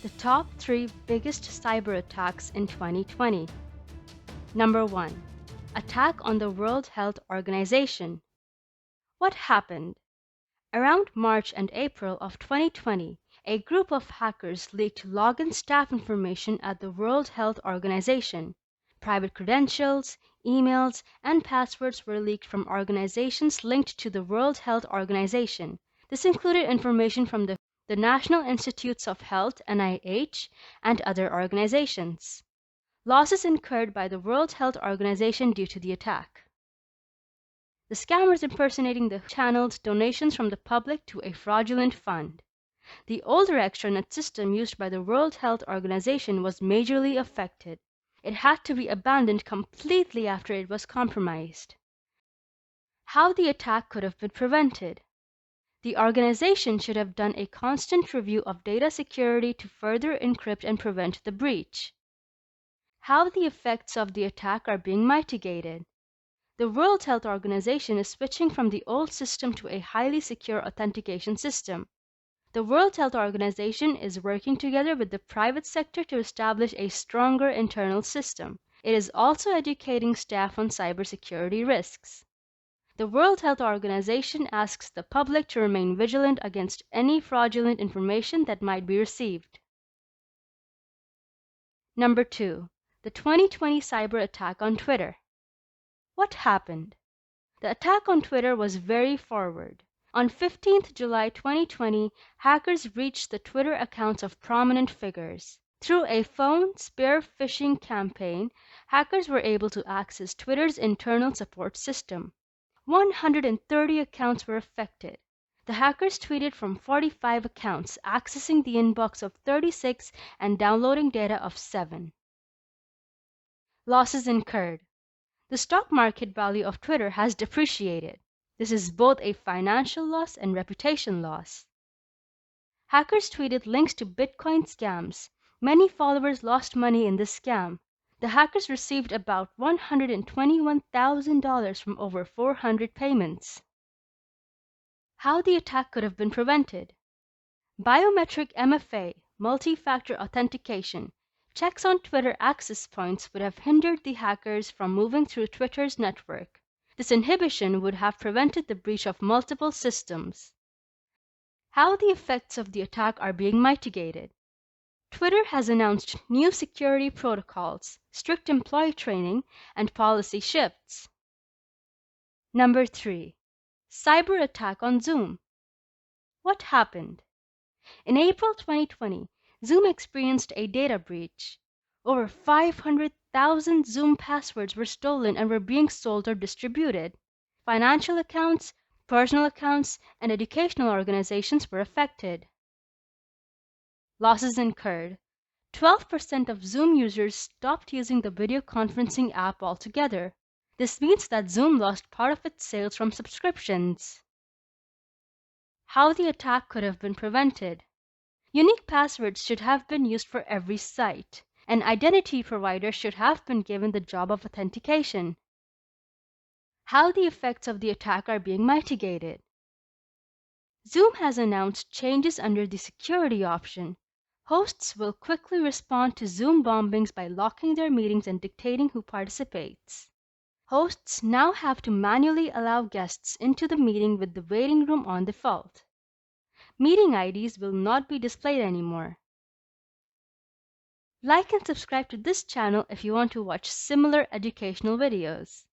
The top 3 biggest cyber attacks in 2020. Number 1. Attack on the World Health Organization. What happened? Around March and April of 2020, a group of hackers leaked login staff information at the World Health Organization. Private credentials, emails, and passwords were leaked from organizations linked to the World Health Organization. This included information from the National Institutes of Health (NIH) and other organizations. Losses incurred by the World Health Organization due to the attack. The scammers impersonating the channeled donations from the public to a fraudulent fund. The older extranet system used by the World Health Organization was majorly affected. It had to be abandoned completely after it was compromised. How the attack could have been prevented. The organization should have done a constant review of data security to further encrypt and prevent the breach. How the effects of the attack are being mitigated. The World Health Organization is switching from the old system to a highly secure authentication system. The World Health Organization is working together with the private sector to establish a stronger internal system. It is also educating staff on cybersecurity risks. The World Health Organization asks the public to remain vigilant against any fraudulent information that might be received. Number 2. The 2020 cyber attack on Twitter. What happened? The attack on Twitter was very forward. On 15th July 2020, hackers breached the Twitter accounts of prominent figures. Through a phone spear phishing campaign, hackers were able to access Twitter's internal support system. 130 accounts were affected. The hackers tweeted from 45 accounts, accessing the inbox of 36 and downloading data of 7. Losses incurred. The stock market value of Twitter has depreciated. This is both a financial loss and reputation loss. Hackers tweeted links to Bitcoin scams. Many followers lost money in this scam. The hackers received about $121,000 from over 400 payments. How the attack could have been prevented. Biometric MFA, multi-factor authentication, checks on Twitter access points would have hindered the hackers from moving through Twitter's network. This inhibition would have prevented the breach of multiple systems. How the effects of the attack are being mitigated. Twitter has announced new security protocols, strict employee training, and policy shifts. Number 3. Cyber attack on Zoom. What happened? In April 2020, Zoom experienced a data breach. Over 500,000 Zoom passwords were stolen and were being sold or distributed. Financial accounts, personal accounts, and educational organizations were affected. Losses incurred. 12% of Zoom users stopped using the video conferencing app altogether. This means that Zoom lost part of its sales from subscriptions. How the attack could have been prevented. Unique passwords should have been used for every site. An identity provider should have been given the job of authentication. How the effects of the attack are being mitigated. Zoom has announced changes under the security option. Hosts will quickly respond to Zoom bombings by locking their meetings and dictating who participates. Hosts now have to manually allow guests into the meeting with the waiting room on default. Meeting IDs will not be displayed anymore. Like and subscribe to this channel if you want to watch similar educational videos.